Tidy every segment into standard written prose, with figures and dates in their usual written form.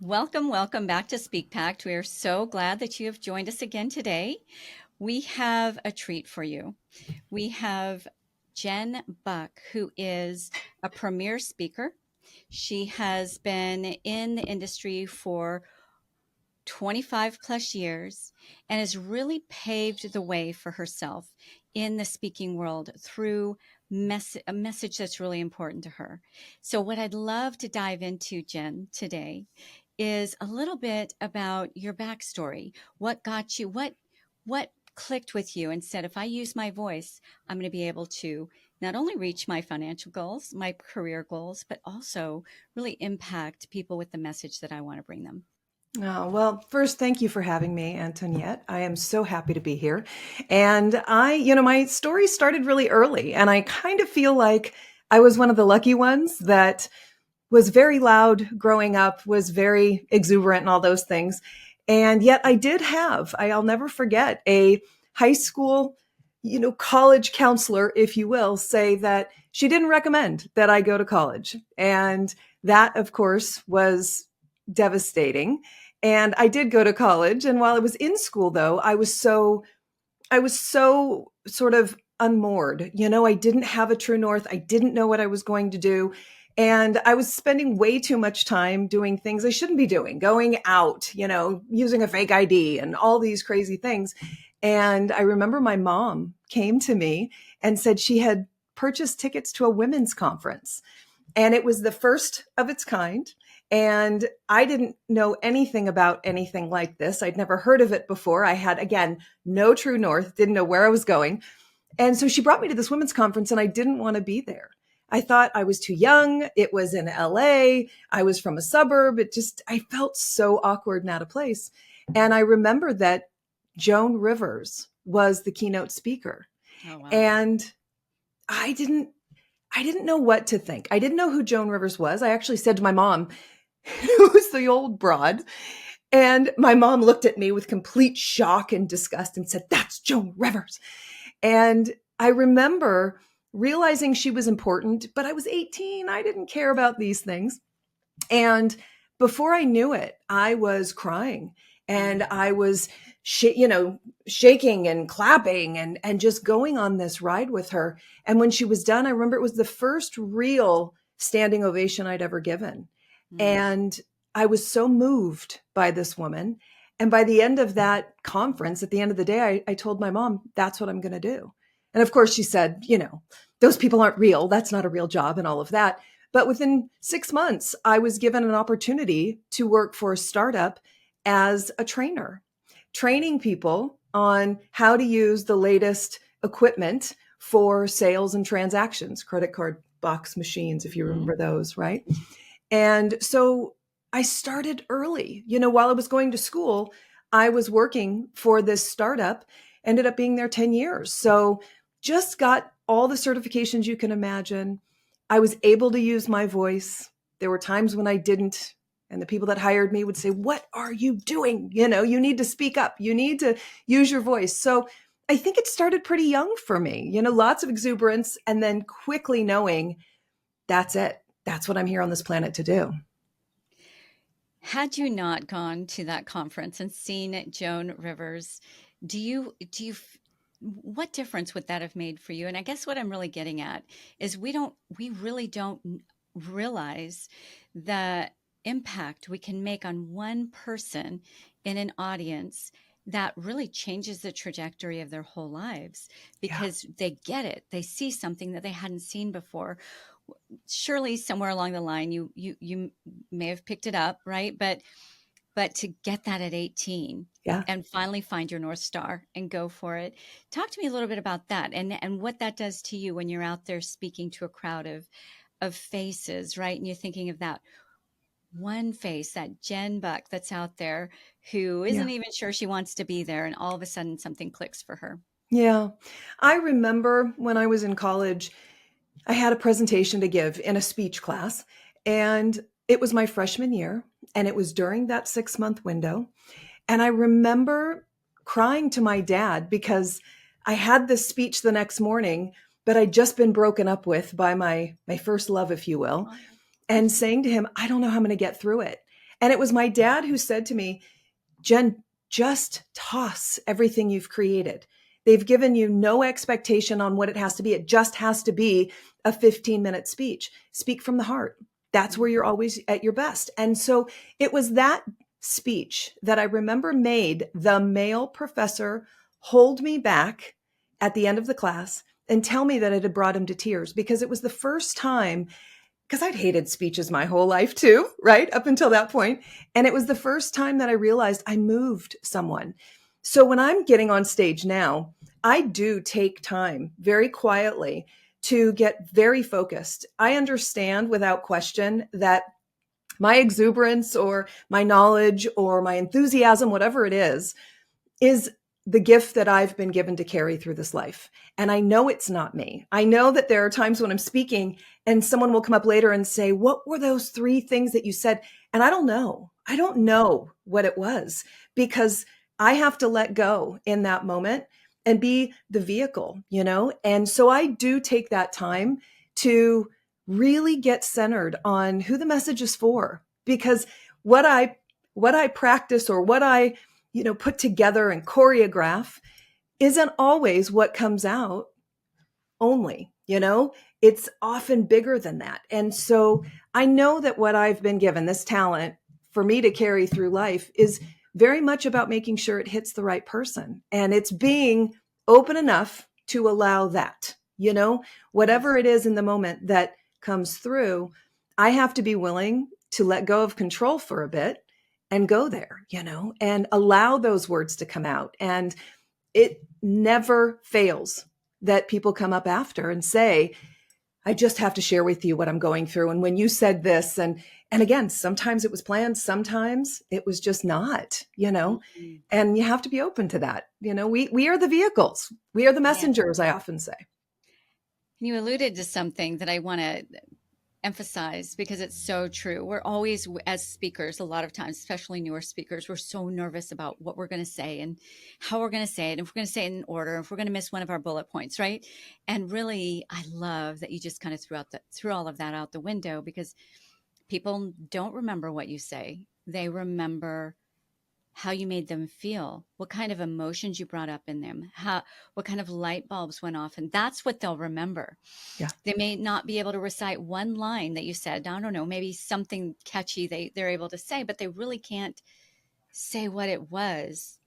Welcome, welcome back to SpeakPact. We are so glad that you have joined us again today. We have a treat for you. We have Jen Buck, who is a premier speaker. She has been in the industry for 25 plus years and has really paved the way for herself in the speaking world through a message that's really important to her. So what I'd love to dive into, Jen, today is a little bit about your backstory. What got you, what clicked with you and said, if I use my voice, I'm going to be able to not only reach my financial goals, my career goals, but also really impact people with the message that I want to bring them. Oh, well, first, thank you for having me, Antoniette. I am so happy to be here. And my story started really early, and I kind of feel like I was one of the lucky ones that was very loud growing up, was very exuberant and all those things. And yet I did have, I'll never forget, a high school, college counselor, if you will, say that she didn't recommend that I go to college. And that, of course, was devastating. And I did go to college. And while I was in school, though, I was so sort of unmoored. I didn't have a true north. I didn't know what I was going to do. And I was spending way too much time doing things I shouldn't be doing, going out, using a fake ID and all these crazy things. And I remember my mom came to me and said she had purchased tickets to a women's conference. And it was the first of its kind. And I didn't know anything about anything like this. I'd never heard of it before. I had, again, no true north, didn't know where I was going. And so she brought me to this women's conference, and I didn't want to be there. I thought I was too young. It was in LA. I was from a suburb. I felt so awkward and out of place. And I remember that Joan Rivers was the keynote speaker. Oh, wow. And I didn't know what to think. I didn't know who Joan Rivers was. I actually said to my mom, who's the old broad? And my mom looked at me with complete shock and disgust and said, "That's Joan Rivers." And I remember realizing she was important, but I was 18. I didn't care about these things. And before I knew it, I was crying and I was, shaking and clapping and just going on this ride with her. And when she was done, I remember it was the first real standing ovation I'd ever given. Mm. And I was so moved by this woman. And by the end of that conference, at the end of the day, I told my mom, that's what I'm going to do. And of course, she said, those people aren't real. That's not a real job and all of that. But within 6 months, I was given an opportunity to work for a startup as a trainer, training people on how to use the latest equipment for sales and transactions, credit card box machines, if you remember those, right? And so I started early. While I was going to school, I was working for this startup, ended up being there 10 years. So just got all the certifications you can imagine. I was able to use my voice. There were times when I didn't. And the people that hired me would say, "What are you doing? You need to speak up. You need to use your voice." So I think it started pretty young for me, lots of exuberance and then quickly knowing that's it. That's what I'm here on this planet to do. Had you not gone to that conference and seen Joan Rivers, what difference would that have made for you? And I guess what I'm really getting at is we really don't realize the impact we can make on one person in an audience that really changes the trajectory of their whole lives Yeah. because they get it. They see something that they hadn't seen before. Surely somewhere along the line you may have picked it up, right? But to get that at 18 Yeah. and finally find your North Star and go for it. Talk to me a little bit about that and what that does to you when you're out there speaking to a crowd of faces, right? And you're thinking of that one face, that Jen Buck that's out there who Yeah. isn't even sure she wants to be there. And all of a sudden something clicks for her. Yeah. I remember when I was in college, I had a presentation to give in a speech class, and it was my freshman year, and it was during that 6-month window. And I remember crying to my dad because I had this speech the next morning, but I'd just been broken up with by my first love, if you will, and saying to him, "I don't know how I'm going to get through it." And it was my dad who said to me, Jen, just toss everything you've created. They've given you no expectation on what it has to be. It just has to be a 15-minute speech. Speak from the heart. That's where you're always at your best. And so it was that speech that I remember made the male professor hold me back at the end of the class and tell me that it had brought him to tears, because it was the first time, because I'd hated speeches my whole life too, right? Up until that point. And it was the first time that I realized I moved someone. So when I'm getting on stage now, I do take time very quietly to get very focused. I understand without question that my exuberance or my knowledge or my enthusiasm, whatever it is the gift that I've been given to carry through this life. And I know it's not me. I know that there are times when I'm speaking and someone will come up later and say, what were those 3 things that you said? And I don't know. I don't know what it was, because I have to let go in that moment and be the vehicle, And so I do take that time to really get centered on who the message is for, because what I practice or what I put together and choreograph isn't always what comes out only, it's often bigger than that. And so I know that what I've been given, this talent for me to carry through life, is very much about making sure it hits the right person. And it's being open enough to allow that, whatever it is in the moment that comes through, I have to be willing to let go of control for a bit and go there, and allow those words to come out. And it never fails that people come up after and say, I just have to share with you what I'm going through. And when you said this, and again, sometimes it was planned, sometimes it was just not, and you have to be open to that. We are the vehicles. We are the messengers, I often say. You alluded to something that I want to emphasize, because it's so true. We're always, as speakers, a lot of times, especially newer speakers, we're so nervous about what we're going to say and how we're going to say it, and if we're going to say it in order, if we're going to miss one of our bullet points, right? And really, I love that you just kind of threw all of that out the window, because people don't remember what you say. They remember how you made them feel, what kind of emotions you brought up in them, what kind of light bulbs went off, and that's what they'll remember. Yeah. They may not be able to recite one line that you said. I don't know, maybe something catchy they're able to say, but they really can't say what it was,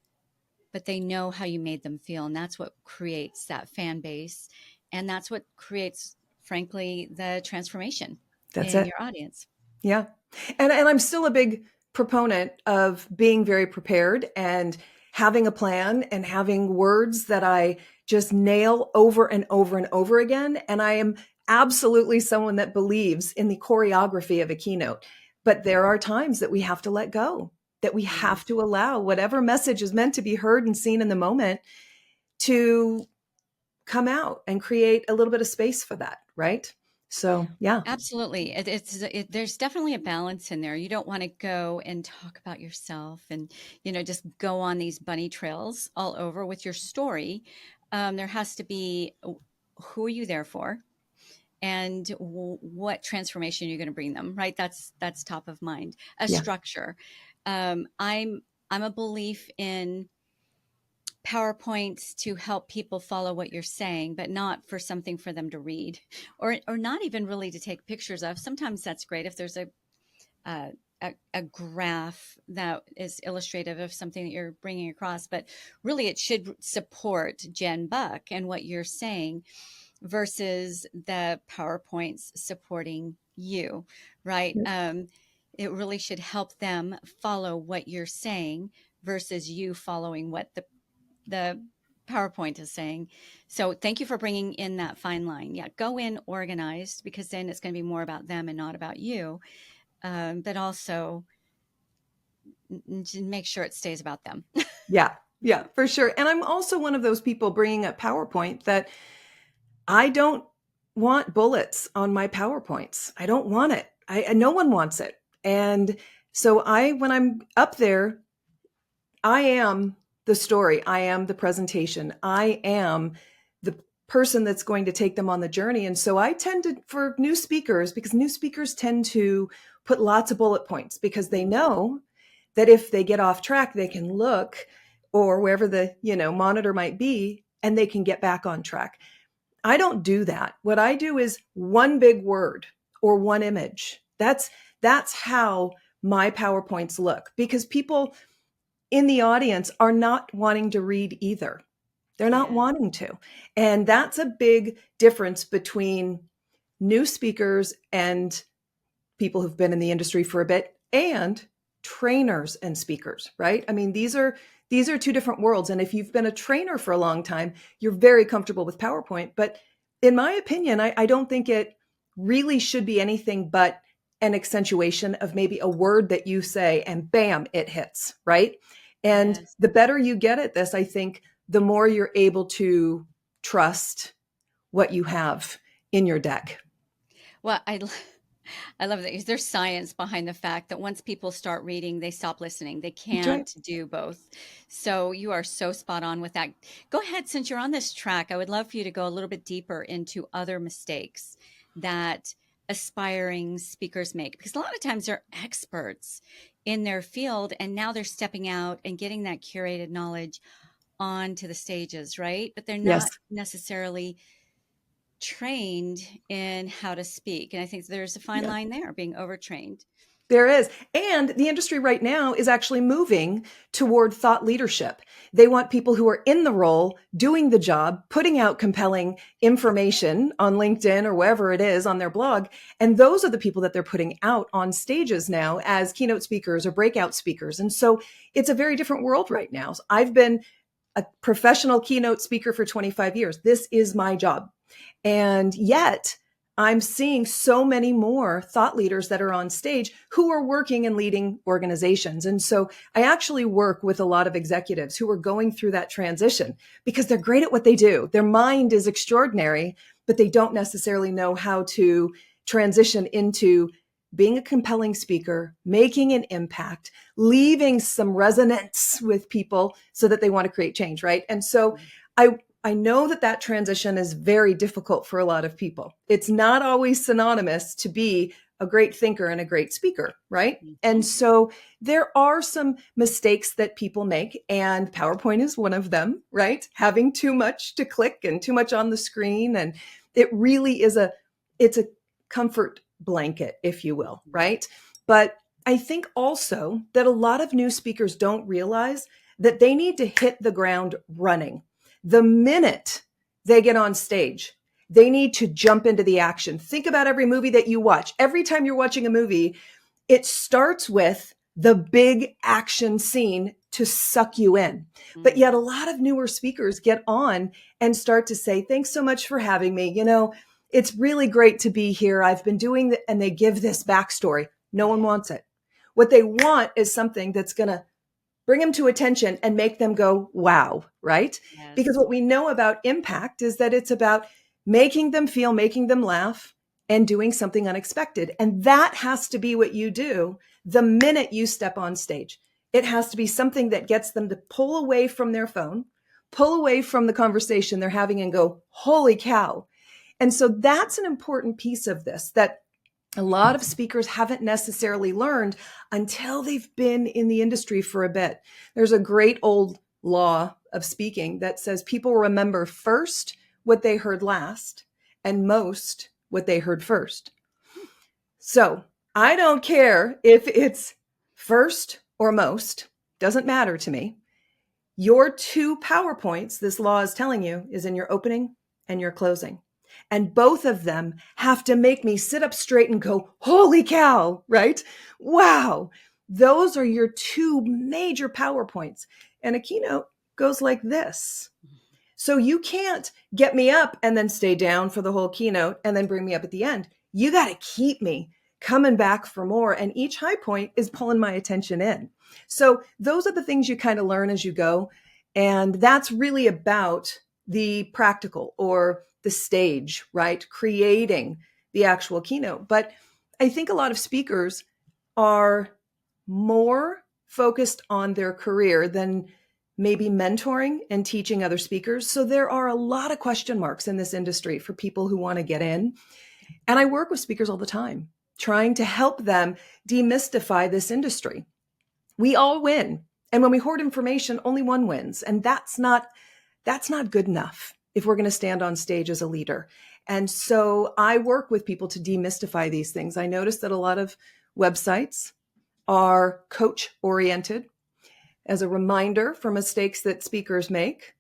but they know how you made them feel. And that's what creates that fan base. And that's what creates, frankly, the transformation in your audience. Yeah. And I'm still a big proponent of being very prepared and having a plan and having words that I just nail over and over and over again. And I am absolutely someone that believes in the choreography of a keynote. But there are times that we have to let go, that we have to allow whatever message is meant to be heard and seen in the moment to come out and create a little bit of space for that, right? So, yeah. Absolutely. There's definitely a balance in there. You don't want to go and talk about yourself and, just go on these bunny trails all over with your story. There has to be, who are you there for? And what transformation you're going to bring them, right? That's top of mind. Structure. I'm a belief in PowerPoints to help people follow what you're saying, but not for something for them to read, or not even really to take pictures of. Sometimes that's great if there's a graph that is illustrative of something that you're bringing across, but really it should support Jen Buck and what you're saying versus the PowerPoints supporting you, right? It really should help them follow what you're saying versus you following what the PowerPoint is saying. So thank you for bringing in that fine line. Yeah, go in organized, because then it's going to be more about them and not about you. But also make sure it stays about them. Yeah, for sure. And I'm also one of those people bringing up PowerPoint that I don't want bullets on my PowerPoints. I don't want it. No one wants it. And so when I'm up there, I am the story. I am the presentation. I am the person that's going to take them on the journey. And so I tend to, for new speakers, because new speakers tend to put lots of bullet points because they know that if they get off track, they can look or wherever the, monitor might be, and they can get back on track. I don't do that. What I do is one big word or one image. That's how my PowerPoints look, because people in the audience are not wanting to read either. They're not wanting to. And that's a big difference between new speakers and people who've been in the industry for a bit, and trainers and speakers, right? I mean, these are two different worlds. And if you've been a trainer for a long time, you're very comfortable with PowerPoint. But in my opinion, I don't think it really should be anything but an accentuation of maybe a word that you say and bam, it hits, right? And the better you get at this, I think the more you're able to trust what you have in your deck. Well, I love that, because there's science behind the fact that once people start reading, they stop listening. They can't do both. So you are so spot on with that. Go ahead, since you're on this track, I would love for you to go a little bit deeper into other mistakes that aspiring speakers make, because a lot of times they're experts in their field, and now they're stepping out and getting that curated knowledge onto the stages, right? But they're not necessarily trained in how to speak. And I think there's a fine line there, being overtrained. There is. And the industry right now is actually moving toward thought leadership. They want people who are in the role, doing the job, putting out compelling information on LinkedIn or wherever it is on their blog. And those are the people that they're putting out on stages now as keynote speakers or breakout speakers. And so it's a very different world right now. So I've been a professional keynote speaker for 25 years. This is my job. And yet I'm seeing so many more thought leaders that are on stage who are working and leading organizations. And so I actually work with a lot of executives who are going through that transition because they're great at what they do. Their mind is extraordinary, but they don't necessarily know how to transition into being a compelling speaker, making an impact, leaving some resonance with people so that they want to create change, right? And so I know that transition is very difficult for a lot of people. It's not always synonymous to be a great thinker and a great speaker, right? Mm-hmm. And so there are some mistakes that people make, and PowerPoint is one of them, right? Having too much to click and too much on the screen. And it really is it's a comfort blanket, if you will, right? But I think also that a lot of new speakers don't realize that they need to hit the ground running. The minute they get on stage, they need to jump into the action. Think about every movie that you watch. Every time you're watching a movie, it starts with the big action scene to suck you in. Mm-hmm. But yet a lot of newer speakers get on and start to say, thanks so much for having me. It's really great to be here. I've been doing that. And they give this backstory. No one wants it. What they want is something that's going to bring them to attention and make them go, wow, right? Yes. Because what we know about impact is that it's about making them feel, making them laugh, and doing something unexpected. And that has to be what you do the minute you step on stage. It has to be something that gets them to pull away from their phone, pull away from the conversation they're having and go, holy cow. And so that's an important piece of this that a lot of speakers haven't necessarily learned until they've been in the industry for a bit. There's a great old law of speaking that says people remember first what they heard last and most what they heard first. So I don't care if it's first or most, doesn't matter to me. Your two PowerPoints, this law is telling you, is in your opening and your closing. And both of them have to make me sit up straight and go, holy cow, right? Wow. Those are your two major PowerPoints. And a keynote goes like this. So you can't get me up and then stay down for the whole keynote and then bring me up at the end. You got to keep me coming back for more. And each high point is pulling my attention in. So those are the things you kind of learn as you go. And that's really about the practical or the stage, right? Creating the actual keynote. But I think a lot of speakers are more focused on their career than maybe mentoring and teaching other speakers. So there are a lot of question marks in this industry for people who want to get in. And I work with speakers all the time. trying to help them demystify this industry. We all win. And when we hoard information, only one wins. And that's not good enough if we're going to stand on stage as a leader. And so I work with people to demystify these things. I notice that a lot of websites are coach oriented. As a reminder for mistakes that speakers make,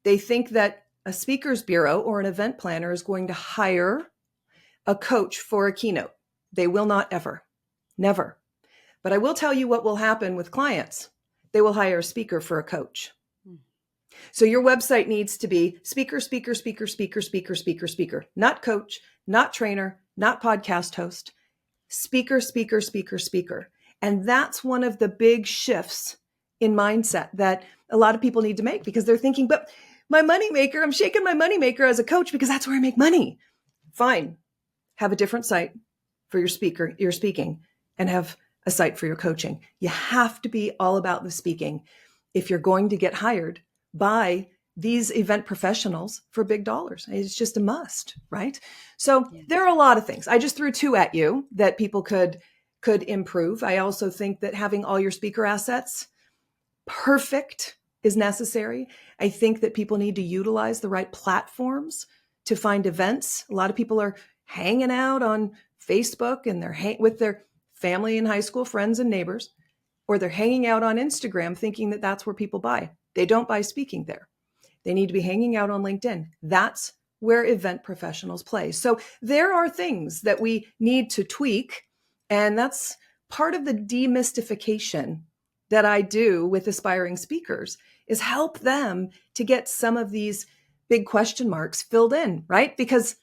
they think that a speakers bureau or an event planner is going to hire a coach for a keynote. They will not ever, never. But I will tell you what will happen with clients. They will hire a speaker for a coach. So your website needs to be speaker, speaker, speaker, speaker, speaker, speaker, speaker, not coach, not trainer, not podcast host, speaker, speaker, speaker, speaker. And that's one of the big shifts in mindset that a lot of people need to make, because they're thinking, but my moneymaker, I'm shaking my moneymaker as a coach because that's where I make money. Fine. Have a different site for your speaking, and have a site for your coaching. You have to be all about the speaking if you're going to get hired by these event professionals for big dollars. It's just a must, right? So Yes. There are a lot of things. I just threw two at you that people could improve. I also think that having all your speaker assets perfect is necessary. I think that people need to utilize the right platforms to find events. A lot of people are hanging out on Facebook and they're with their family and high school friends and neighbors, or they're hanging out on Instagram thinking that that's where people buy. They don't buy speaking there. They need to be hanging out on LinkedIn. That's where event professionals play. So there are things that we need to tweak, and that's part of the demystification that I do with aspiring speakers, is help them to get some of these big question marks filled in, right? Because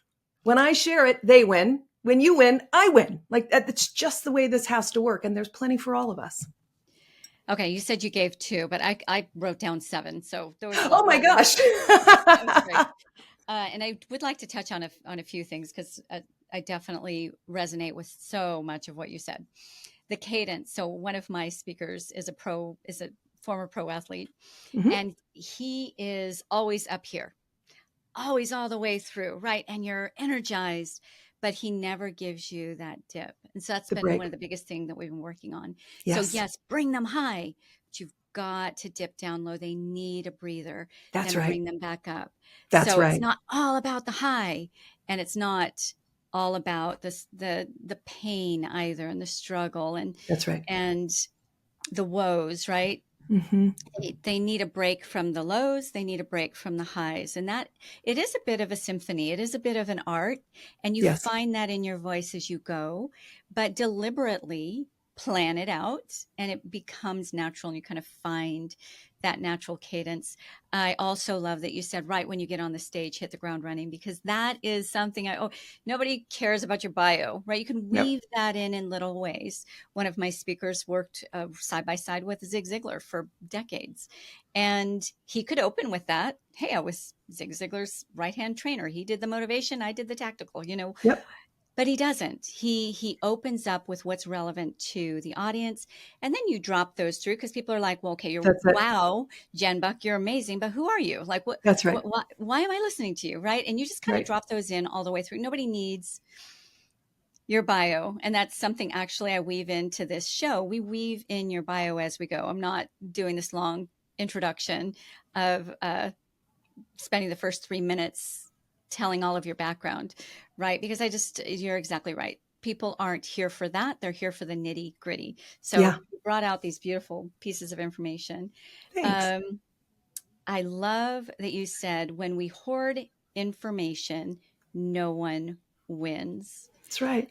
when I share it, they win. When you win, I win. Like, that's just the way this has to work. And there's plenty for all of us. Okay, you said you gave 2, but I wrote down 7, so there was a Oh lot my more. gosh. That was great. And I would like to touch on a few things, because I definitely resonate with so much of what you said. The cadence. So one of my speakers is a former pro athlete, Mhm. and he is always up here, always all the way through, right? And you're energized, but he never gives you that dip. And so that's The been break. one of the biggest things that we've been working on. So Yes, yes, bring them high, but you've got to dip down low. They need a breather, that's then right. bring them back up. That's So it's right. not all about the high, and it's not all about the pain either, and the struggle, That's right. and the woes, right? Mhm. They need a break from the lows, they need a break from the highs, and that it is a bit of a symphony, it is a bit of an art, and you Yes, find that in your voice as you go, but deliberately plan it out and it becomes natural, and you kind of find that natural cadence. I also love that you said, right when you get on the stage, hit the ground running, because that is something nobody cares about your bio, right? You can yep, weave that in little ways. One of my speakers worked side by side with Zig Ziglar for decades. And he could open with that. Hey, I was Zig Ziglar's right hand trainer. He did the motivation, I did the tactical, yep. but he doesn't. He opens up with what's relevant to the audience. And then you drop those through, because people are like, well, okay, That's it. wow, Jen Buck, you're amazing, but who are you? Like, That's right. why am I listening to you? Right. And you just kind of Right. drop those in all the way through. Nobody needs your bio. And that's something actually I weave into this show. We weave in your bio as we go. I'm not doing this long introduction of spending the first 3 minutes telling all of your background, right? Because you're exactly right. People aren't here for that. They're here for the nitty gritty. So Yeah. you brought out these beautiful pieces of information. Thanks. Um, I love that you said, when we hoard information, no one wins. That's right.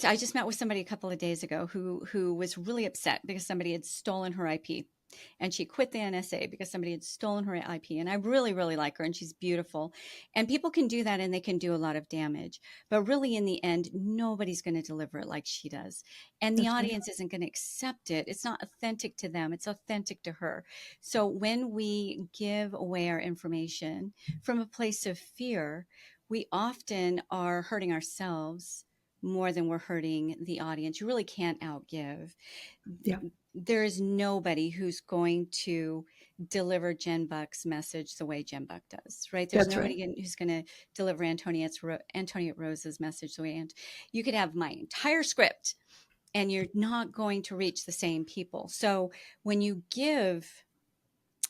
I just met with somebody a couple of days ago who was really upset because somebody had stolen her IP, and she quit the NSA because somebody had stolen her IP. And I really, really like her, and she's beautiful. And people can do that, and they can do a lot of damage. But really, in the end, nobody's going to deliver it like she does. And the That's right. audience isn't going to accept it. It's not authentic to them. It's authentic to her. So when we give away our information from a place of fear, we often are hurting ourselves more than we're hurting the audience. You really can't outgive. Yeah. There is nobody who's going to deliver Jen Buck's message the way Jen Buck does, right? There's That's right. nobody who's going to deliver Antoniette Rose's message the way you could have my entire script and you're not going to reach the same people. So when you give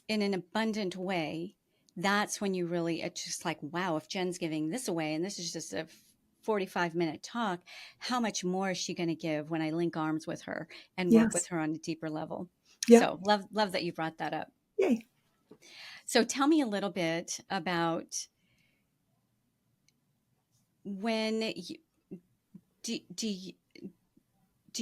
in an abundant way, that's when you really, it's just like, wow, if Jen's giving this away and this is just a 45-minute talk, how much more is she going to give when I link arms with her and work with Yes. her on a deeper level? Yeah. So love that you brought that up. Yay. So tell me a little bit about when you, do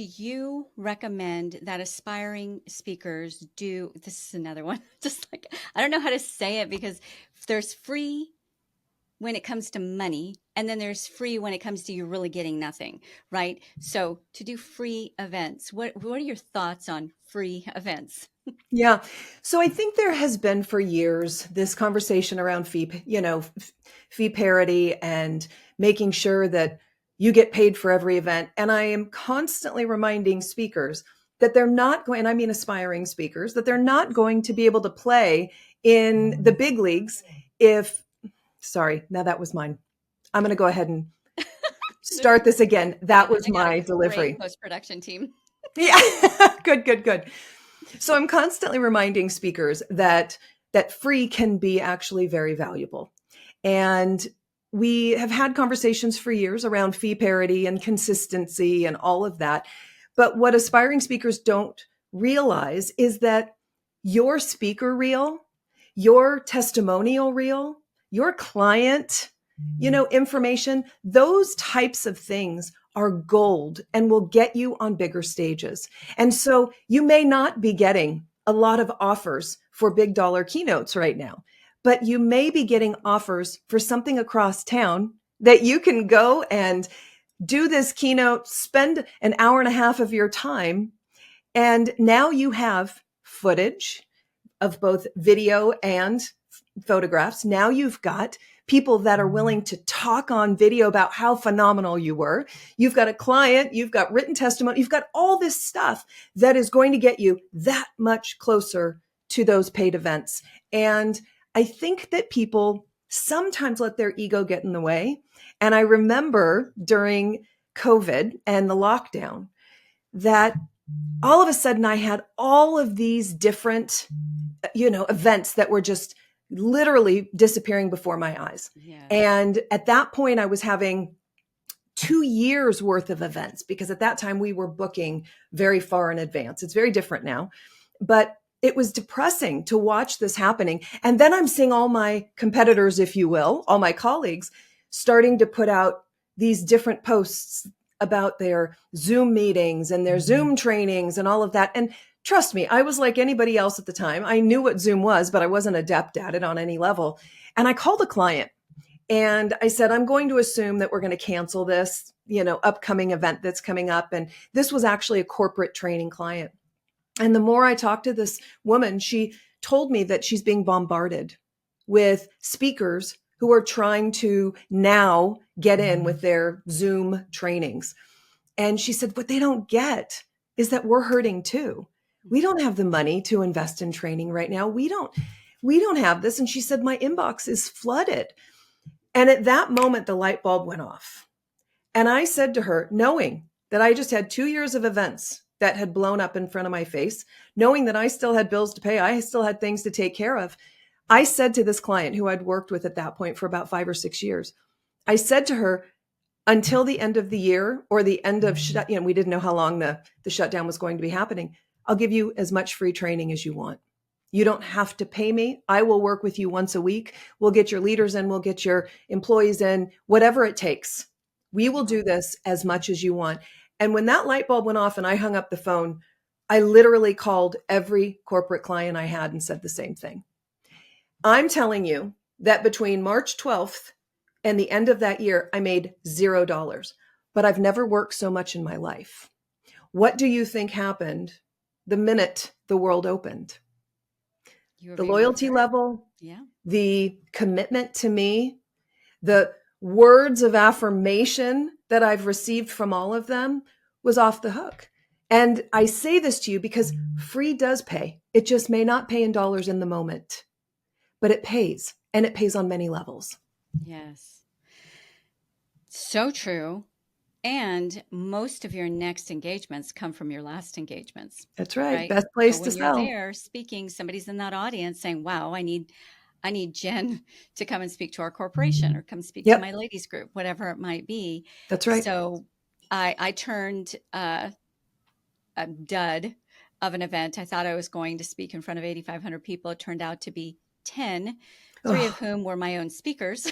you recommend that aspiring speakers do, this is another one, just like, I don't know how to say it because there's free when it comes to money, and then there's free when it comes to you really getting nothing, right? So to do free events, what are your thoughts on free events? Yeah. So I think there has been for years this conversation around fee parity and making sure that you get paid for every event. And I am constantly reminding speakers that they're not going, and I mean aspiring speakers, that they're not going to be able to play in the big leagues if, sorry, now that was mine. I'm going to go ahead and start this again. That was I got my a delivery. great post-production team. Yeah. Good. So I'm constantly reminding speakers that free can be actually very valuable. And we have had conversations for years around fee parity and consistency and all of that. But what aspiring speakers don't realize is that your speaker reel, your testimonial reel, your client, information, those types of things are gold and will get you on bigger stages. And so you may not be getting a lot of offers for big dollar keynotes right now, but you may be getting offers for something across town that you can go and do this keynote, spend an hour and a half of your time. And now you have footage of both video and photographs. Now you've got people that are willing to talk on video about how phenomenal you were. You've got a client, you've got written testimony, you've got all this stuff that is going to get you that much closer to those paid events. And I think that people sometimes let their ego get in the way. And I remember during COVID and the lockdown that all of a sudden I had all of these different, events that were just literally disappearing before my eyes. Yeah. And at that point, I was having 2 years worth of events because at that time we were booking very far in advance. It's very different now, but it was depressing to watch this happening. And then I'm seeing all my competitors, if you will, all my colleagues starting to put out these different posts about their Zoom meetings and their Zoom trainings and all of that. And trust me, I was like anybody else at the time. I knew what Zoom was, but I wasn't adept at it on any level. And I called a client and I said, I'm going to assume that we're going to cancel this, upcoming event that's coming up. And this was actually a corporate training client. And the more I talked to this woman, she told me that she's being bombarded with speakers who are trying to now get in with their Zoom trainings. And she said, what they don't get is that we're hurting too. We don't have the money to invest in training right now. We don't have this. And she said, my inbox is flooded. And at that moment, the light bulb went off. And I said to her, knowing that I just had 2 years of events that had blown up in front of my face, knowing that I still had bills to pay, I still had things to take care of. I said to this client who I'd worked with at that point for about 5 or 6 years, I said to her, until the end of the year or the end of, we didn't know how long the shutdown was going to be happening. I'll give you as much free training as you want. You don't have to pay me. I will work with you once a week. We'll get your leaders in. We'll get your employees in, whatever it takes. We will do this as much as you want. And when that light bulb went off and I hung up the phone, I literally called every corporate client I had and said the same thing. I'm telling you that between March 12th and the end of that year, I made $0, but I've never worked so much in my life. What do you think happened the minute the world opened? The loyalty level, the commitment to me, the words of affirmation that I've received from all of them was off the hook. And I say this to you because free does pay. It just may not pay in dollars in the moment, but it pays, and it pays on many levels. Yes. So true. And most of your next engagements come from your last engagements, That's right. right? Best So place to when you're sell. there speaking, somebody's in that audience saying, wow, I need Jen to come and speak to our corporation or come speak to Yep. my ladies group, whatever it might be. That's right. So I turned a dud of an event. I thought I was going to speak in front of 8,500 people. It turned out to be 10, three of Oh, whom were my own speakers.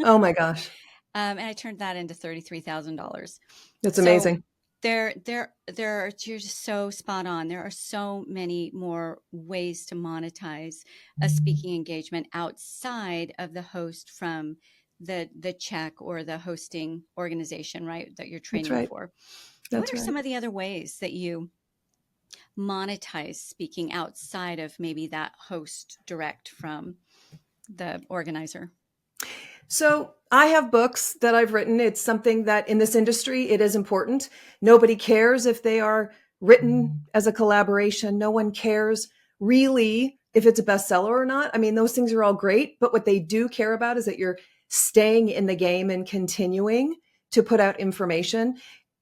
oh my gosh. And I turned that into $33,000. That's So amazing. you're just so spot on. There are so many more ways to monetize a speaking engagement outside of the host from the check or the hosting organization, right? That you're That's training right. for. What That's are right. some of the other ways that you monetize speaking outside of maybe that host direct from the organizer? So I have books that I've written. It's something that in this industry, it is important. Nobody cares if they are written as a collaboration. No one cares really if it's a bestseller or not. I mean, those things are all great, but what they do care about is that you're staying in the game and continuing to put out information.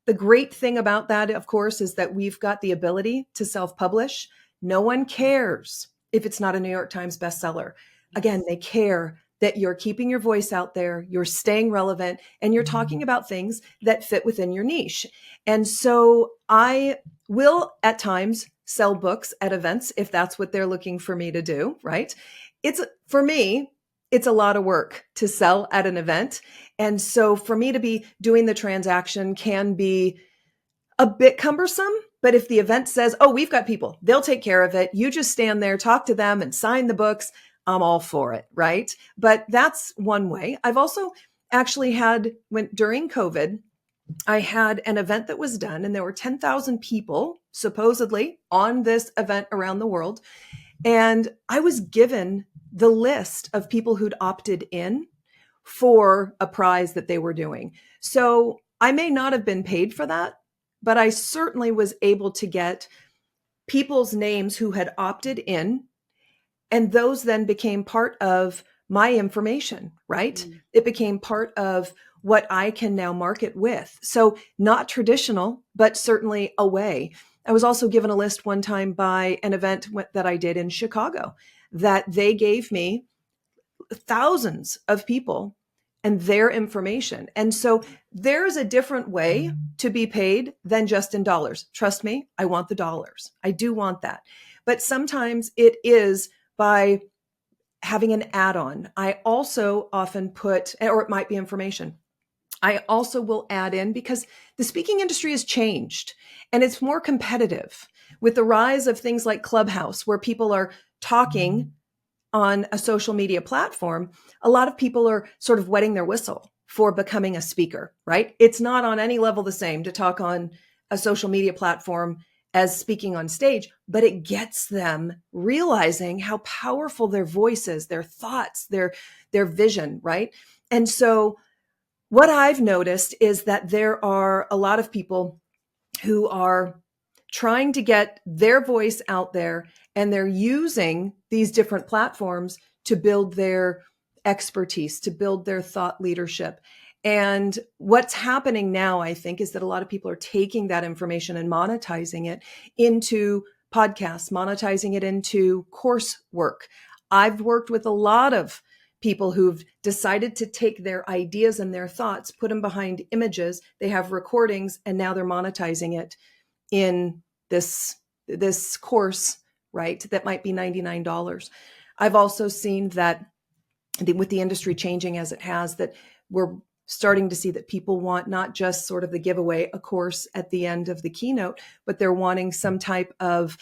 The great thing about that, of course, is that we've got the ability to self-publish. No one cares if it's not a New York Times bestseller. Again, Yes. they care that you're keeping your voice out there, you're staying relevant, and you're talking about things that fit within your niche. And so I will at times sell books at events if that's what they're looking for me to do, right? It's for me, it's a lot of work to sell at an event. And so for me to be doing the transaction can be a bit cumbersome. But if the event says, oh, we've got people, they'll take care of it. You just stand there, talk to them and sign the books. I'm all for it. Right. But that's one way. I've also actually had during COVID, I had an event that was done and there were 10,000 people supposedly on this event around the world. And I was given the list of people who'd opted in for a prize that they were doing. So I may not have been paid for that, but I certainly was able to get people's names who had opted in, and those then became part of my information, right? Mm. It became part of what I can now market with. So not traditional, but certainly a way. I was also given a list one time by an event that I did in Chicago that they gave me thousands of people and their information. And so there's a different way to be paid than just in dollars. Trust me, I want the dollars. I do want that. But sometimes it is by having an add-on. I also often put, or it might be information. I also will add in because the speaking industry has changed and it's more competitive with the rise of things like Clubhouse, where people are talking on a social media platform. A lot of people are sort of wetting their whistle for becoming a speaker, right? It's not on any level the same to talk on a social media platform as speaking on stage, but it gets them realizing how powerful their voice is, their thoughts, their vision, right? And so what I've noticed is that there are a lot of people who are trying to get their voice out there, and they're using these different platforms to build their expertise, to build their thought leadership. And what's happening now, I think, is that a lot of people are taking that information and monetizing it into podcasts, monetizing it into coursework. I've worked with a lot of people who've decided to take their ideas and their thoughts, put them behind images. They have recordings, and now they're monetizing it in this course, right? That might be $99. I've also seen that with the industry changing as it has, that we're starting to see that people want not just sort of the giveaway, a course at the end of the keynote, but they're wanting some type of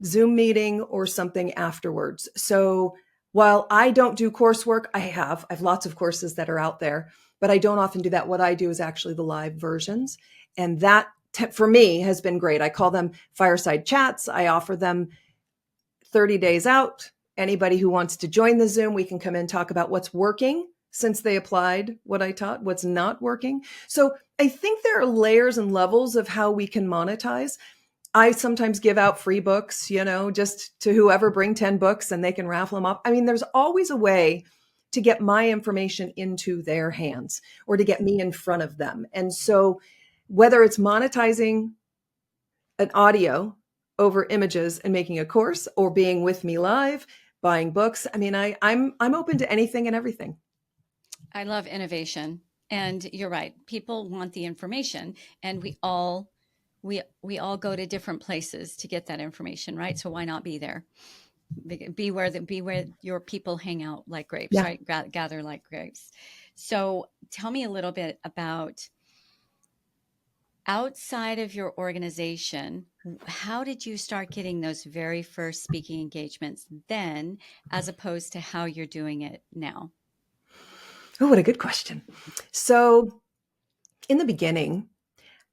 Zoom meeting or something afterwards. So while I don't do coursework, I have lots of courses that are out there, but I don't often do that. What I do is actually the live versions. And that for me has been great. I call them fireside chats. I offer them 30 days out. Anybody who wants to join the Zoom, we can come in, talk about what's working since they applied what I taught, what's not working. So I think there are layers and levels of how we can monetize. I sometimes give out free books, just to whoever, bring 10 books and they can raffle them off. I mean, there's always a way to get my information into their hands or to get me in front of them. And so whether it's monetizing an audio over images and making a course, or being with me live, buying books, I mean, I'm open to anything and everything. I love innovation. And you're right. People want the information, and we all go to different places to get that information, right? So why not be there? Be where your people hang out like grapes, Yeah. right? Gather like grapes. So tell me a little bit about, outside of your organization, how did you start getting those very first speaking engagements then, as opposed to how you're doing it now? Oh, what a good question. So in the beginning,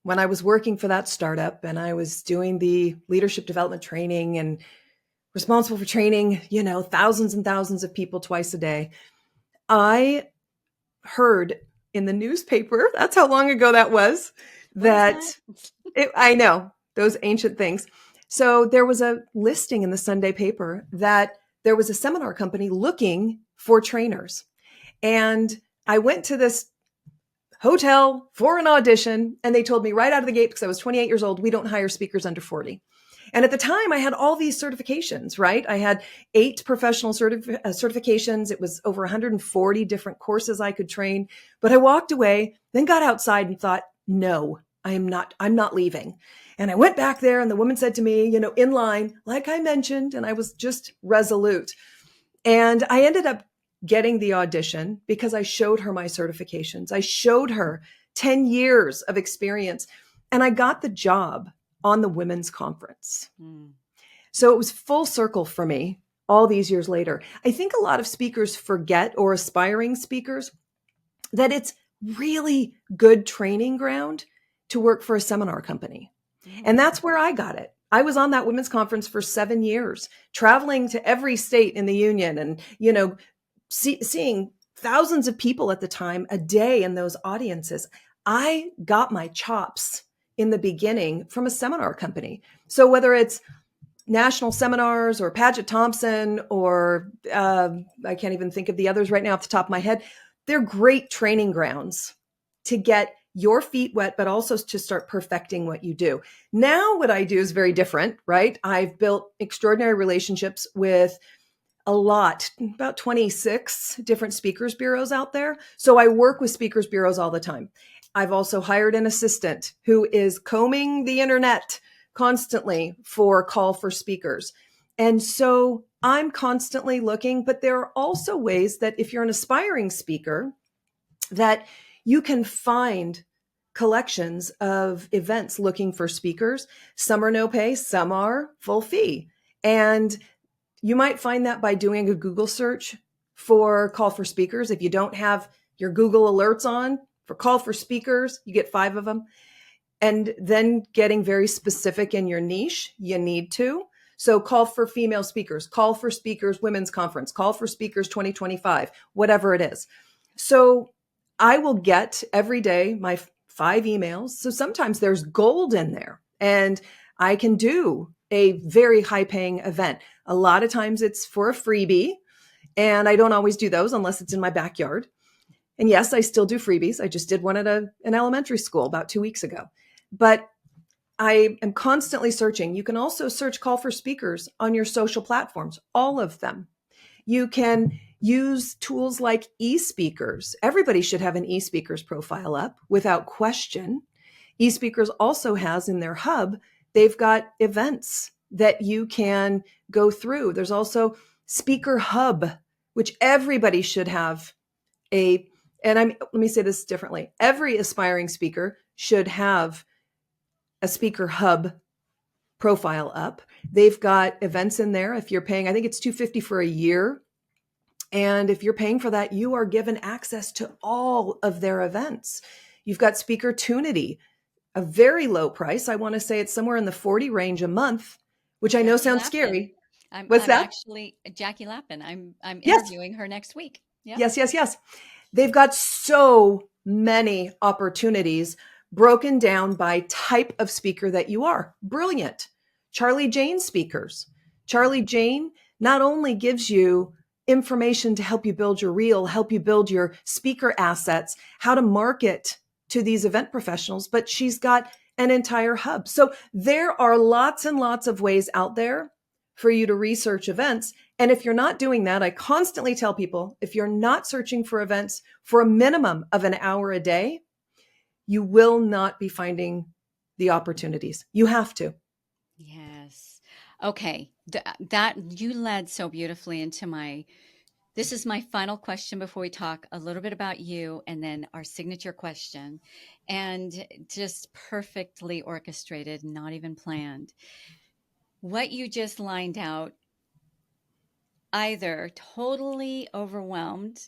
when I was working for that startup and I was doing the leadership development training and responsible for training, thousands and thousands of people twice a day, I heard in the newspaper, that's how long ago that was, I know, those ancient things. So there was a listing in the Sunday paper that there was a seminar company looking for trainers. And I went to this hotel for an audition, and they told me right out of the gate, because I was 28 years old, we don't hire speakers under 40. And at the time, I had all these certifications, right? I had 8 professional certifications. It was over 140 different courses I could train. But I walked away, then got outside and thought, no, I'm not leaving. And I went back there, and the woman said to me, in line, like I mentioned, and I was just resolute. And I ended up getting the audition because I showed her my certifications. I showed her 10 years of experience, and I got the job on the women's conference. So it was full circle for me all these years later. I think a lot of speakers forget, or aspiring speakers, that it's really good training ground to work for a seminar company. And that's where I got it. I was on that women's conference for 7 years, traveling to every state in the union and, seeing thousands of people at the time a day in those audiences. I got my chops in the beginning from a seminar company. So whether it's national seminars or Paget Thompson or I can't even think of the others right now off the top of my head, they're great training grounds to get your feet wet, but also to start perfecting what you do. Now what I do is very different, right? I've built extraordinary relationships with about 26 different speakers bureaus out there. So I work with speakers bureaus all the time. I've also hired an assistant who is combing the internet constantly for call for speakers. And so I'm constantly looking, but there are also ways that if you're an aspiring speaker, that you can find collections of events looking for speakers. Some are no pay, some are full fee. And you might find that by doing a Google search for call for speakers. If you don't have your Google alerts on for call for speakers, you get 5 of them. And then getting very specific in your niche, you need to. So call for female speakers, call for speakers, women's conference, call for speakers 2025, whatever it is. So I will get every day my 5 emails. So sometimes there's gold in there, and I can do a very high paying event. A lot of times it's for a freebie, and I don't always do those unless it's in my backyard. And yes, I still do freebies. I just did one at an elementary school about 2 weeks ago. But I am constantly searching. You can also search call for speakers on your social platforms, all of them. You can use tools like eSpeakers. Everybody should have an eSpeakers profile up without question. eSpeakers also has in their hub, they've got events that you can go through. There's also Speaker Hub, which everybody should have let me say this differently. Every aspiring speaker should have a Speaker Hub profile up. They've got events in there. If you're paying, I think it's $250 for a year. And if you're paying for that, you are given access to all of their events. You've got Speaker Tunity, a very low price. I want to say it's somewhere in the 40 range a month, which I know sounds scary. I'm What's that? actually Jackie Lappin. I'm Yes. interviewing her next week. Yeah. Yes. They've got so many opportunities broken down by type of speaker that you are. Brilliant. Charlie Jane speakers. Charlie Jane not only gives you information to help you build your reel, help you build your speaker assets, how to market to these event professionals, but she's got an entire hub. So there are lots and lots of ways out there for you to research events. And if you're not doing that, I constantly tell people, if you're not searching for events for a minimum of an hour a day, you will not be finding the opportunities. You have to. Yes. Okay. That you led so beautifully into this is my final question before we talk a little bit about you and then our signature question, and just perfectly orchestrated, not even planned. What you just lined out either totally overwhelmed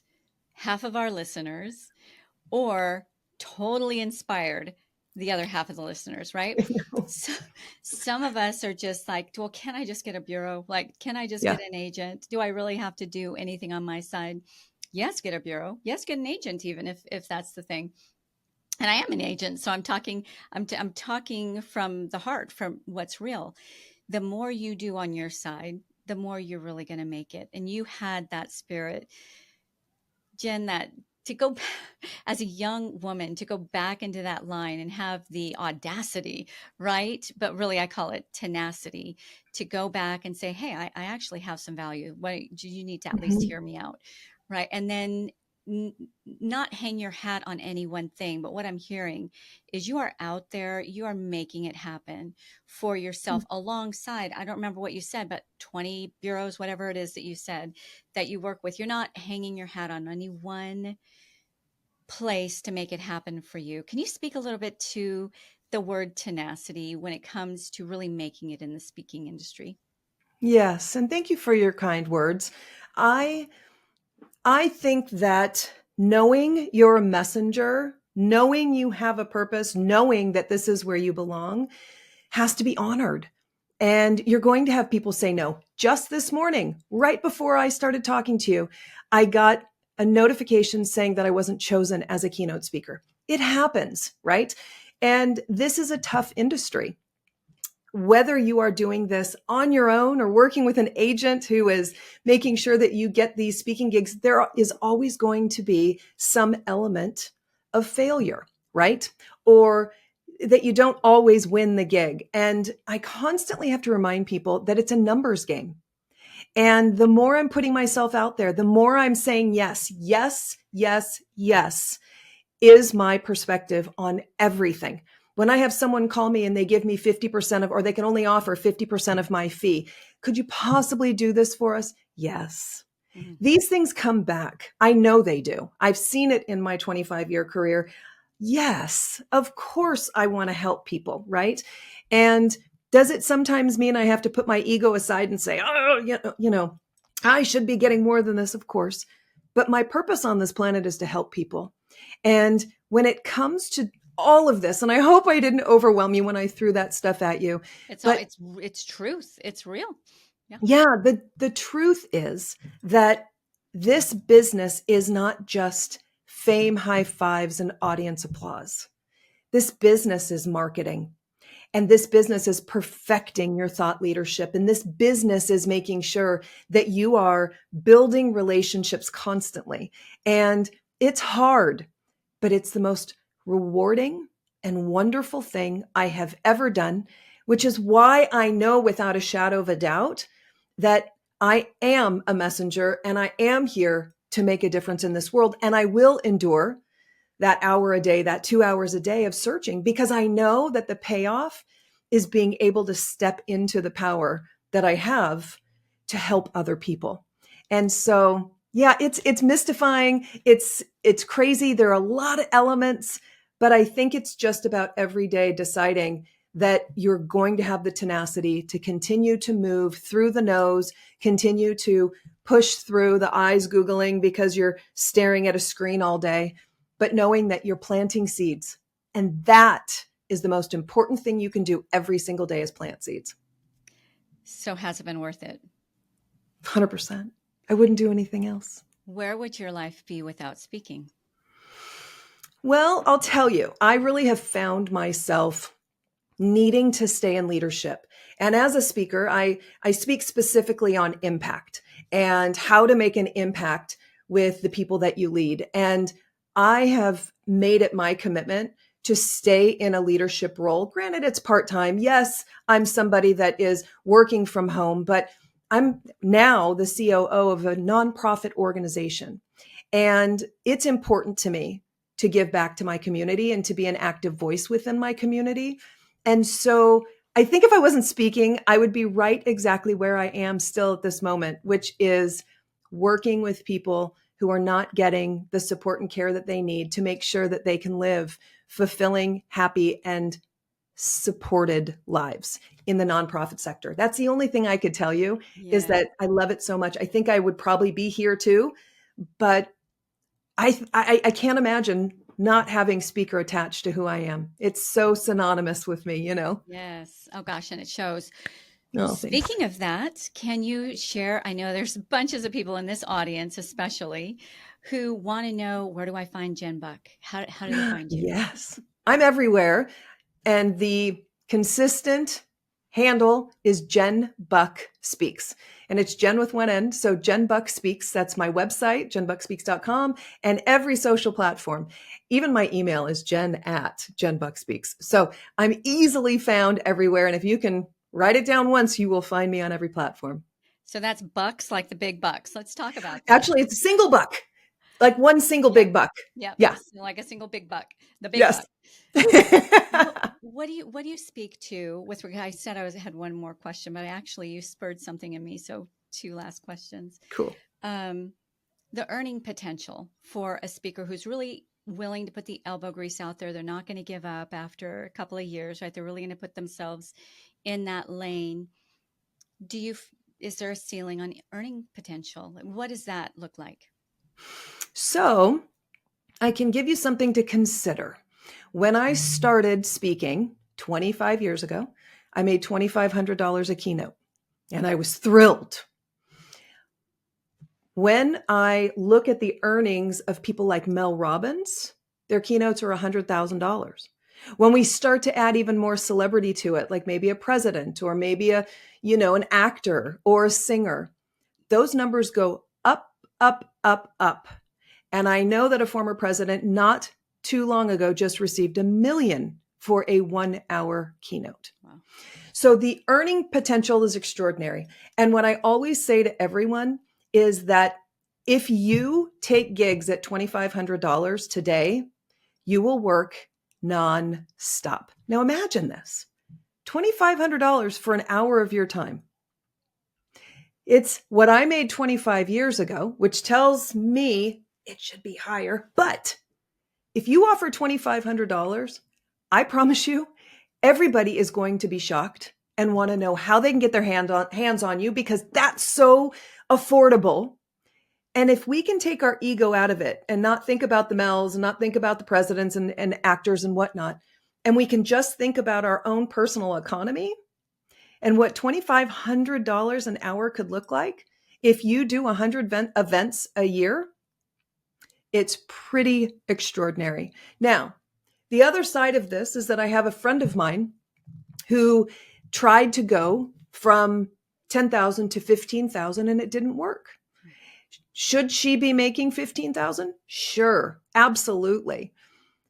half of our listeners or totally inspired the other half of the listeners, right? So some of us are just like, well, can I just get a bureau? Like, can I just Yeah. get an agent? Do I really have to do anything on my side? Yes, get a bureau. Yes, get an agent, even if that's the thing. And I am an agent, so I'm talking from the heart, from what's real. The more you do on your side, the more you're really going to make it. And you had that spirit, Jen, that to go as a young woman to go back into that line and have the audacity, right? But really, I call it tenacity, to go back and say, hey, I actually have some value. What do you need to at least Mhm. hear me out? Right. And then n- not hang your hat on any one thing. But what I'm hearing is you are out there, you are making it happen for yourself alongside, I don't remember what you said, but 20 bureaus, whatever it is that you said that you work with. You're not hanging your hat on any one place to make it happen for you. Can you speak a little bit to the word tenacity when it comes to really making it in the speaking industry? Yes, and thank you for your kind words. I I think that knowing you're a messenger, knowing you have a purpose, knowing that this is where you belong has to be honored. And you're going to have people say no. Just this morning, right before I started talking to you, I got a notification saying that I wasn't chosen as a keynote speaker. It happens, right? And this is a tough industry. Whether you are doing this on your own or working with an agent who is making sure that you get these speaking gigs, there is always going to be some element of failure, right? Or that you don't always win the gig. And I constantly have to remind people that it's a numbers game. And the more I'm putting myself out there, the more I'm saying yes, yes, yes, yes, is my perspective on everything. When I have someone call me and they give me 50% of, or they can only offer 50% of my fee, could you possibly do this for us? Yes. Mhm. These things come back. I know they do. I've seen it in my 25-year career. Yes, of course I want to help people, right? And does it sometimes mean I have to put my ego aside and say, oh, I should be getting more than this, of course. But my purpose on this planet is to help people. And when it comes to all of this, and I hope I didn't overwhelm you when I threw that stuff at you, It's all but it's truth. It's real. Yeah. yeah, the truth is that this business is not just fame, high fives, and audience applause. This business is marketing. And this business is perfecting your thought leadership. And this business is making sure that you are building relationships constantly. And it's hard, but it's the most rewarding and wonderful thing I have ever done, which is why I know without a shadow of a doubt that I am a messenger and I am here to make a difference in this world. And I will endure that hour a day, that 2 hours a day of searching, because I know that the payoff is being able to step into the power that I have to help other people. And so, yeah, it's mystifying. It's crazy. There are a lot of elements, but I think it's just about every day deciding that you're going to have the tenacity to continue to move through the nose, continue to push through the eyes googling because you're staring at a screen all day, but knowing that you're planting seeds. And that is the most important thing you can do every single day, is plant seeds. So has it been worth it? 100%. I wouldn't do anything else. Where would your life be without speaking? Well, I'll tell you, I really have found myself needing to stay in leadership. And as a speaker, I speak specifically on impact and how to make an impact with the people that you lead. And I have made it my commitment to stay in a leadership role. Granted, it's part-time. Yes, I'm somebody that is working from home, but I'm now the COO of a nonprofit organization. And it's important to me to give back to my community and to be an active voice within my community. And so I think if I wasn't speaking, I would be right exactly where I am still at this moment, which is working with people who are not getting the support and care that they need to make sure that they can live fulfilling, happy, and supported lives in the nonprofit sector. That's the only thing I could tell you is Yeah. that I love it so much. I think I would probably be here too, but I can't imagine not having speaker attached to who I am. It's so synonymous with me, you know? Yes. Oh gosh, and it shows. Oh, thanks. Speaking of that, can you share? I know there's bunches of people in this audience, especially, who want to know, where do I find Jen Buck? How do they find you? Yes. I'm everywhere. And the consistent handle is Jen Buck Speaks. And it's Jen with one N. So Jen Buck Speaks. That's my website, jenbuckspeaks.com, and every social platform. Even my email is jen@jenbuckspeaks. So I'm easily found everywhere. And if you can write it down once, you will find me on every platform. So that's bucks, like the big bucks. Let's talk about that. Actually, it's a single buck, like one single Yep. big buck. Yep. Yeah. Like a single big buck, the big Yes. buck. What do you speak to with regard? I said had one more question, but actually you spurred something in me. So two last questions. Cool. Um, the earning potential for a speaker who's really willing to put the elbow grease out there. They're not going to give up after a couple of years, right? They're really going to put themselves in that lane. Is there a ceiling on earning potential? What does that look like? So I can give you something to consider. When I started speaking 25 years ago, I made $2,500 a keynote, and I was thrilled. When I look at the earnings of people like Mel Robbins, their keynotes are $100,000. When we start to add even more celebrity to it, like maybe a president or maybe an actor or a singer, those numbers go up, up, up, up. And I know that a former president not too long ago just received $1 million for a 1-hour keynote. Wow. So the earning potential is extraordinary. And what I always say to everyone is that if you take gigs at $2,500 today, you will work nonstop. Now imagine this, $2,500 for an hour of your time. It's what I made 25 years ago, which tells me it should be higher. But if you offer $2,500, I promise you, everybody is going to be shocked and want to know how they can get their hands on you, because that's so affordable. And if we can take our ego out of it and not think about the Mels and not think about the presidents and actors and whatnot, and we can just think about our own personal economy and what $2,500 an hour could look like if you do 100 events a year, it's pretty extraordinary. Now, the other side of this is that I have a friend of mine who tried to go from 10,000 to 15,000 and it didn't work. Should she be making 15,000? Sure, absolutely.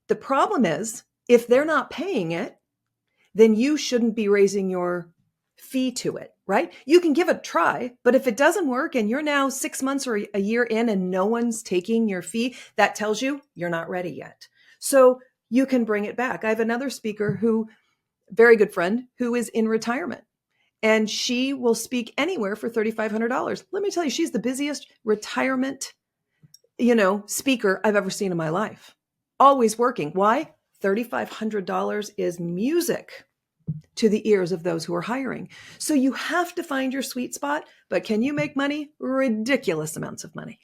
The problem is, if they're not paying it, then you shouldn't be raising your fee to it, right? You can give it a try, but if it doesn't work and you're now 6 months or a year in and no one's taking your fee, that tells you you're not ready yet. So you can bring it back. I have another speaker very good friend, who is in retirement, and she will speak anywhere for $3,500. Let me tell you, she's the busiest retirement, speaker I've ever seen in my life. Always working. Why? $3,500 is music to the ears of those who are hiring. So you have to find your sweet spot, but can you make money? Ridiculous amounts of money.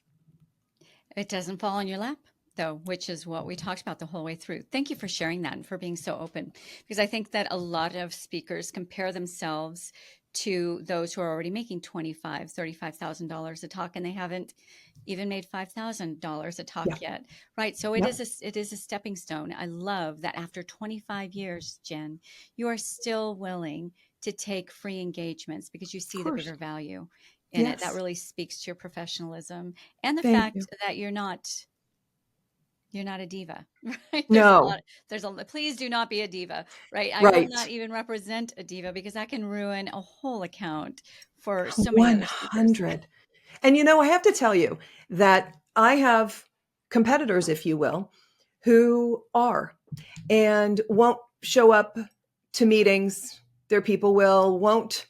It doesn't fall in your lap, though, which is what we talked about the whole way through. Thank you for sharing that and for being so open, because I think that a lot of speakers compare themselves to those who are already making $25,000, $35,000 a talk, and they haven't even made $5,000 a talk Yeah. yet. Right. So Yep. it is a stepping stone. I love that after 25 years, Jen, you are still willing to take free engagements because you Of see the course. bigger value in it. That Yes. really speaks to your professionalism and the Thank you. fact that you're not a diva, right? No. Please do not be a diva, right? I will not Right. even represent a diva because that can ruin a whole account for so many other speakers. 100. And I have to tell you that I have competitors, if you will, who are and won't show up to meetings. Their people won't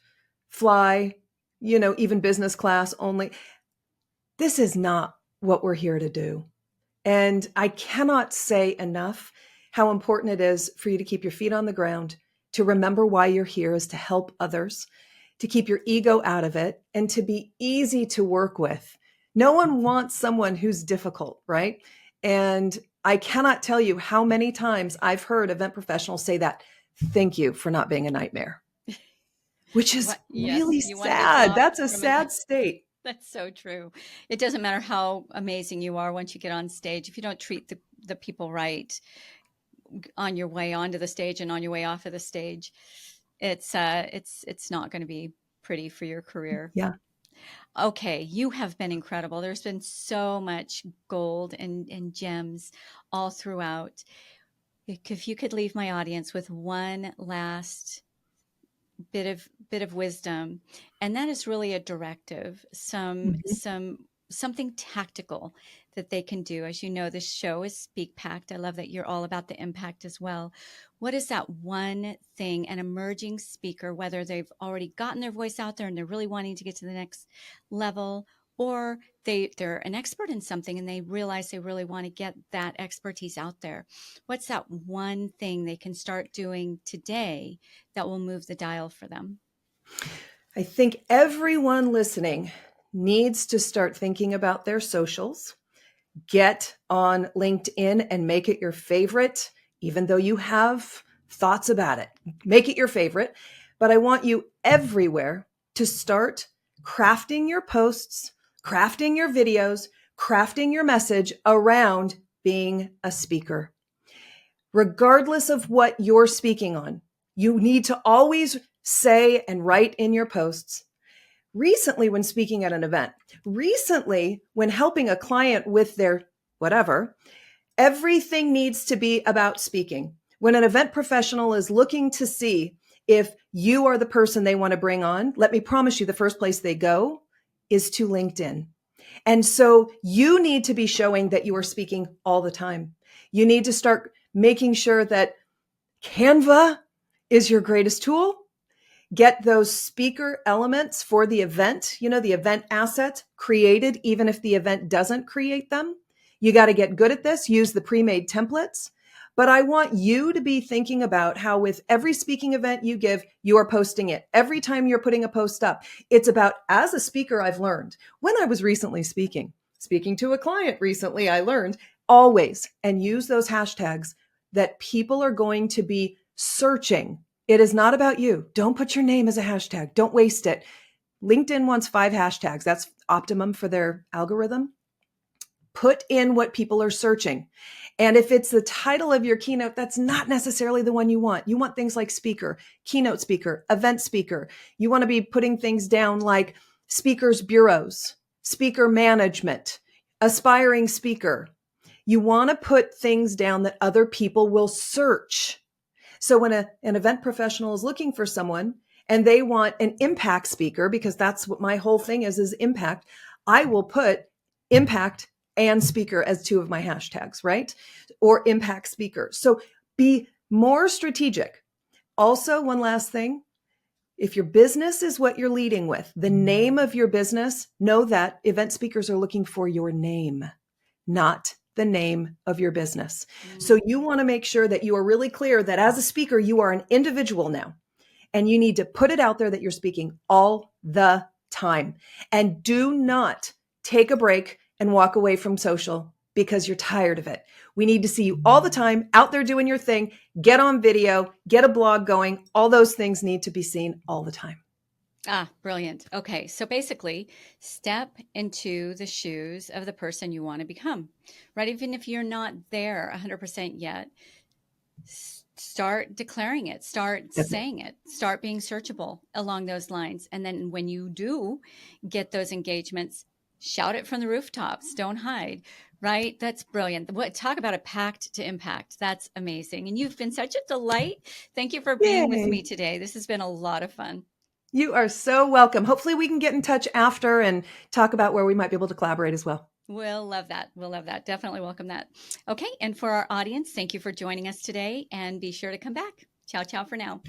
fly, even business class only. This is not what we're here to do. And I cannot say enough how important it is for you to keep your feet on the ground, to remember why you're here is to help others, to keep your ego out of it, and to be easy to work with. No one wants someone who's difficult, right? And I cannot tell you how many times I've heard event professionals say that. Thank you for not being a nightmare, which is Yes, really you want to be sad. dropped That's a from a sad state. That's so true. It doesn't matter how amazing you are once you get on stage. If you don't treat the people right on your way onto the stage and on your way off of the stage, it's not going to be pretty for your career. Yeah. Okay, you have been incredible. There's been so much gold and gems all throughout. If you could leave my audience with one last bit of wisdom, and that is really a directive, Mhm. something tactical that they can do. As you know, this show is SpeakPact. I love that you're all about the impact as well. What is that one thing an emerging speaker, whether they've already gotten their voice out there and they're really wanting to get to the next level, or they're an expert in something and they realize they really want to get that expertise out there? What's that one thing they can start doing today that will move the dial for them? I think everyone listening needs to start thinking about their socials. Get on LinkedIn and make it your favorite, even though you have thoughts about it. Make it your favorite. But I want you everywhere to start crafting your posts, crafting your videos, crafting your message around being a speaker. Regardless of what you're speaking on, you need to always say and write in your posts. Recently, when speaking at an event, recently, when helping a client with their whatever, everything needs to be about speaking. When an event professional is looking to see if you are the person they want to bring on, let me promise you the first place they go is to LinkedIn. And so you need to be showing that you are speaking all the time. You need to start making sure that Canva is your greatest tool. Get those speaker elements for the event, the event assets created, even if the event doesn't create them. You got to get good at this, use the pre-made templates. But I want you to be thinking about how with every speaking event you give, you are posting it. Every time you're putting a post up, it's about, as a speaker, I've learned when I was recently speaking to a client recently, I learned always and use those hashtags that people are going to be searching. It is not about you. Don't put your name as a hashtag. Don't waste it. LinkedIn wants 5 hashtags. That's optimum for their algorithm. Put in what people are searching. And if it's the title of your keynote, that's not necessarily the one you want. You want things like speaker, keynote speaker, event speaker. You want to be putting things down like speakers bureaus, speaker management, aspiring speaker. You want to put things down that other people will search. So when an event professional is looking for someone and they want an impact speaker, because that's what my whole thing is impact, I will put impact and speaker as 2 of my hashtags, right? Or impact speaker. So be more strategic. Also, one last thing, if your business is what you're leading with, the name of your business, know that event speakers are looking for your name, not the name of your business. So you want to make sure that you are really clear that as a speaker, you are an individual now, and you need to put it out there that you're speaking all the time. And do not take a break and walk away from social because you're tired of it. We need to see you all the time out there doing your thing. Get on video, get a blog going. All those things need to be seen all the time. Ah, brilliant. Okay. So basically, step into the shoes of the person you want to become, right? Even if you're not there 100% yet, start declaring it, start That's it. saying it, start being searchable along those lines. And then when you do get those engagements, shout it from the rooftops, don't hide, right? That's brilliant. What, talk about a pact to impact. That's amazing. And you've been such a delight. Thank you for being with me Yay. today. This has been a lot of fun. You are so welcome. Hopefully, we can get in touch after and talk about where we might be able to collaborate as well. We'll love that. We'll love that. Definitely welcome that. Okay. And for our audience, thank you for joining us today and be sure to come back. Ciao, ciao for now.